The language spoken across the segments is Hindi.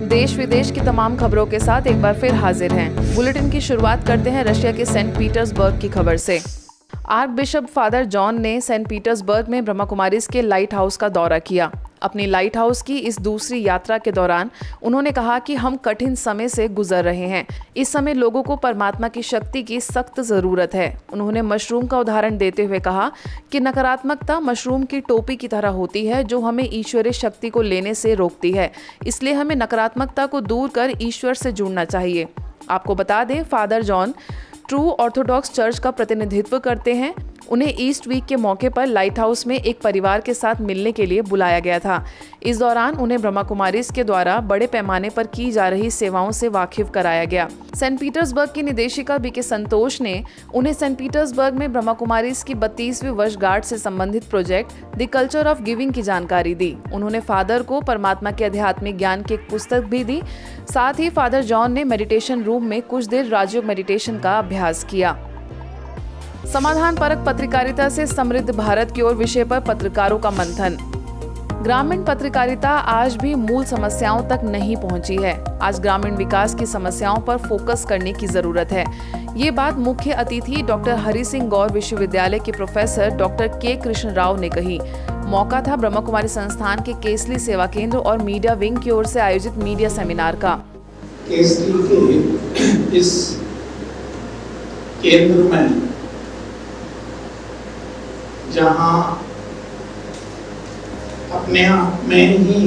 देश विदेश की तमाम खबरों के साथ एक बार फिर हाजिर हैं। बुलेटिन की शुरुआत करते हैं रशिया के सेंट पीटर्सबर्ग की खबर से। आर्क बिशप फादर जॉन ने सेंट पीटर्सबर्ग में ब्रह्मा कुमारीज के लाइट हाउस का दौरा किया। अपनी लाइट हाउस की इस दूसरी यात्रा के दौरान उन्होंने कहा कि हम कठिन समय से गुजर रहे हैं। इस समय लोगों को परमात्मा की शक्ति की सख्त जरूरत है। उन्होंने मशरूम का उदाहरण देते हुए कहा कि नकारात्मकता मशरूम की टोपी की तरह होती है जो हमें ईश्वरीय शक्ति को लेने से रोकती है। इसलिए हमें नकारात्मकता को दूर कर ईश्वर से जुड़ना चाहिए। आपको बता दें, father John true Orthodox church का प्रतिनिधित्व करते हैं। उन्हें ईस्ट वीक के मौके पर लाइट हाउस में एक परिवार के साथ मिलने के लिए बुलाया गया था। इस दौरान उन्हें ब्रह्मा कुमारीज के द्वारा बड़े पैमाने पर की जा रही सेवाओं से वाकिफ कराया गया। सेंट पीटर्सबर्ग की निदेशिका बीके संतोष ने उन्हें सेंट पीटर्सबर्ग में ब्रह्मा कुमारीज की 32वीं वर्षगांठ से संबंधित project the culture of giving की जानकारी दी। उन्होंने फादर को परमात्मा के आध्यात्मिक ज्ञान की एक पुस्तक भी दी। साथ ही फादर जॉन ने मेडिटेशन रूम में कुछ देर राजयोग मेडिटेशन का अभ्यास किया। समाधान परक पत्रकारिता से समृद्ध भारत की ओर विषय पर पत्रकारों का मंथन। ग्रामीण पत्रकारिता आज भी मूल समस्याओं तक नहीं पहुंची है। आज ग्रामीण विकास की समस्याओं पर फोकस करने की जरूरत है। ये बात मुख्य अतिथि डॉक्टर हरि सिंह गौर विश्वविद्यालय के प्रोफेसर डॉक्टर के कृष्ण राव ने कही। मौका था ब्रह्मा कुमारी संस्थान के केसली सेवा केंद्र और मीडिया विंग की ओर से आयोजित मीडिया सेमिनार का। केसली के इस केंद्र में जहां अपने आप में ही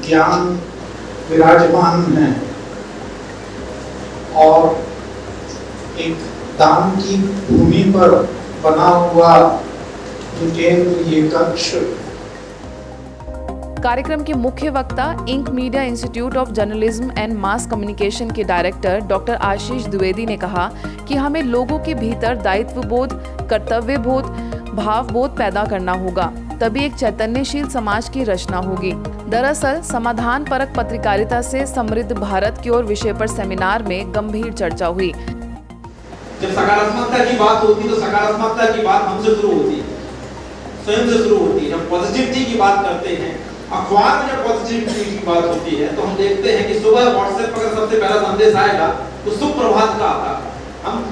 ज्ञान विराजमान है और एक दान की भूमि पर बना हुआ ये केंद्र, ये कक्ष। कार्यक्रम के मुख्य वक्ता Ink Media Institute of Journalism and Mass Communication के डायरेक्टर डॉक्टर आशीष द्विवेदी ने कहा कि हमें लोगों के भीतर दायित्व बोध, कर्तव्य बोध, भाव बोध पैदा करना होगा, तभी एक चैतन्यशील समाज की रचना होगी। दरअसल समाधान परक पत्रकारिता से समृद्ध भारत की ओर विषय पर सेमिनार में गंभीर चर्चा हुई। जब सकारात्मकता की बात होती है तो सकारात्मकता की बात हमसे शुरू होती है, स्वयं से शुरू होती है। जब पॉजिटिविटी की बात करते हैं, अखबार में जब पॉजिटिविटी की बात होती है तो हम देखते हैं कि सुबह व्हाट्सएप पर सबसे पहला संदेश आएगा तो सुप्रभात का आता है। हम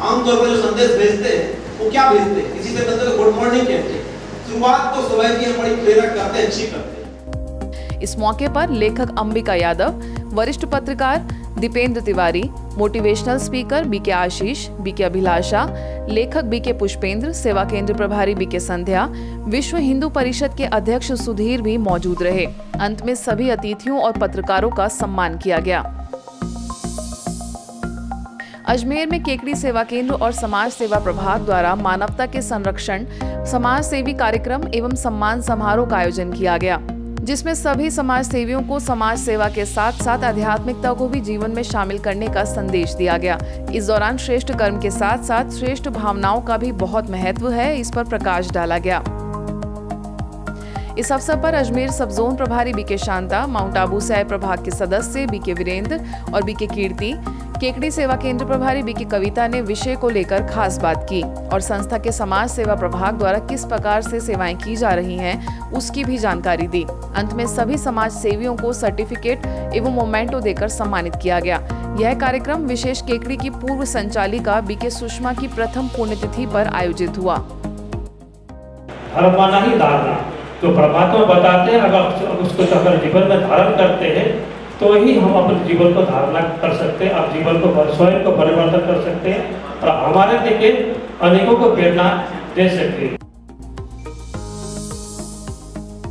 आमतौर पर जो संदेश भेजते हैं वो क्या भेजते हैं? किसी से मिलते तो गुड मॉर्निंग कहते हैं। शुरुआत तो सुबह की हम बड़ी प्रेरक करते हैं, अच्छी करते हैं। इस मौके पर लेखक अंबिका यादव, वरिष्ठ पत्रकार Dipendra Tiwari, motivational speaker BK Ashish, BK Abhilasha, लेखक बीके पुष्पेंद्र, सेवा केंद्र प्रभारी बीके संध्या, विश्व हिंदू परिषद के अध्यक्ष सुधीर भी मौजूद रहे। अंत में सभी अतिथियों और पत्रकारों का सम्मान किया गया। अजमेर में केकड़ी सेवा केंद्र और समाज सेवा प्रभाग द्वारा मानवता के संरक्षण, समाज सेवी कार्यक्रम एवं सम्मान समारोह का आयोजन किया गया, जिसमें सभी समाज सेवियों को समाज सेवा के साथ साथ आध्यात्मिकता को भी जीवन में शामिल करने का संदेश दिया गया। इस दौरान श्रेष्ठ कर्म के साथ साथ श्रेष्ठ भावनाओं का भी बहुत महत्व है, इस पर प्रकाश डाला गया। इस अवसर पर अजमेर सब जोन प्रभारी बीके शांता, माउंट आबू से आए प्रभाग के सदस्य बीके वीरेंद्र और बीके कीर्ति, केकड़ी सेवा केंद्र प्रभारी बीके कविता ने विषय को लेकर खास बात की और संस्था के समाज सेवा प्रभाग द्वारा किस प्रकार से सेवाएं की जा रही हैं उसकी भी जानकारी दी। अंत में सभी समाज सेवियों को सर्टिफिकेट एवं मोमेंटो देकर सम्मानित किया गया। यह कार्यक्रम विशेष केकड़ी की पूर्व संचालिका बीके सुषमा की प्रथम पुण्यतिथि पर आयोजित हुआ। धर्म नहीं धारणा तो परमात्मा बताते हैं, अगर उसको अगर जीवन में धारण करते हैं तो ही हम अपने जीवन को धारणा कर सकते हैं, अब जीवन को स्वयं को परिवर्तन कर सकते हैं और हमारे देखे अनेकों को प्रेरणा दे सकते हैं।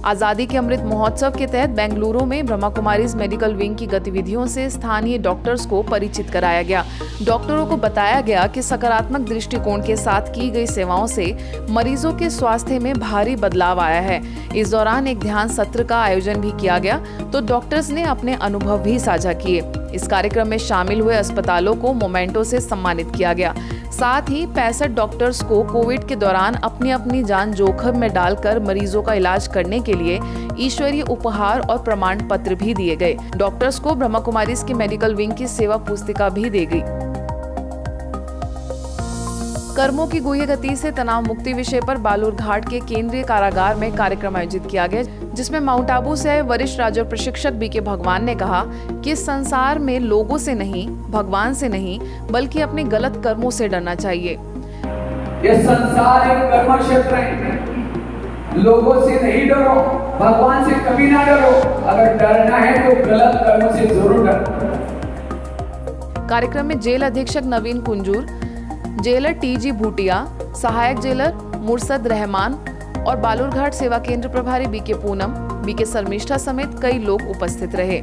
आजादी के अमृत महोत्सव के तहत बेंगलुरु में ब्रह्मा कुमारीज मेडिकल विंग की गतिविधियों से स्थानीय डॉक्टर्स को परिचित कराया गया। डॉक्टरों को बताया गया कि सकारात्मक दृष्टिकोण के साथ की गई सेवाओं से मरीजों के स्वास्थ्य में भारी बदलाव आया है। इस दौरान एक ध्यान सत्र का आयोजन भी किया गया तो डॉक्टर्स ने अपने अनुभव भी साझा किए। इस कार्यक्रम में शामिल हुए अस्पतालों को मोमेंटो से सम्मानित किया गया। साथ ही 65 डॉक्टर्स को कोविड के दौरान अपनी अपनी जान जोखिम में डालकर मरीजों का इलाज करने के लिए ईश्वरीय उपहार और प्रमाण पत्र भी दिए गए। डॉक्टर्स को ब्रह्मा कुमारीज की मेडिकल विंग की सेवा पुस्तिका भी दी गई। कर्मों की गुह्य गति से तनाव मुक्ति विषय पर बालूरघाट के केंद्रीय कारागार में कार्यक्रम आयोजित किया गया, जिसमें माउंट आबू से आए वरिष्ठ राजौर प्रशिक्षक बीके भगवान ने कहा कि इस संसार में लोगों से नहीं, भगवान से नहीं, बल्कि अपने गलत कर्मों से डरना चाहिए। ये संसार एक कर्म क्षेत्र है, लोगों से नहीं डरो, भगवान से कभी ना डरो। अगर डरना है तो गलत कर्मों से जरूर डरो। कार्यक्रम में जेल अधीक्षक नवीन कुंजूर, जेलर टीजी भूटिया, सहायक जेलर मुर्सद रहमान और बालूरघाट सेवा केंद्र प्रभारी बीके पूनम, बीके शर्मिष्ठा समेत कई लोग उपस्थित रहे।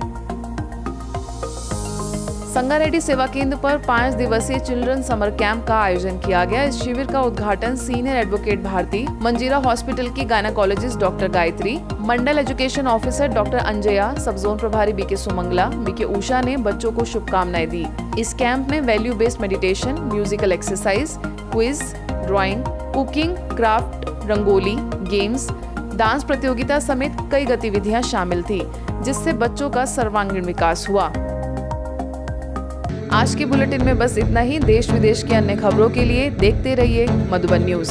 संगारेड्डी सेवा केंद्र पर 5 दिवसीय चिल्ड्रन समर कैंप का आयोजन किया गया। इस शिविर का उद्घाटन सीनियर एडवोकेट भारती, मंजीरा हॉस्पिटल की गायनेकोलॉजिस्ट डॉक्टर गायत्री, मंडल एजुकेशन ऑफिसर डॉक्टर अंजया, सब जोन प्रभारी बीके सुमंगला, बीके उषा ने बच्चों को शुभकामनाएं दी। इस कैंप में value based meditation, musical exercise, quiz, drawing, cooking, craft, rangoli, games, dance प्रतियोगिता समेत कई गतिविधियां शामिल थी, जिससे बच्चों का सर्वांगीण विकास हुआ। आज के बुलेटिन में बस इतना ही। देश विदेश की अन्य खबरों के लिए देखते रहिए मधुबन न्यूज।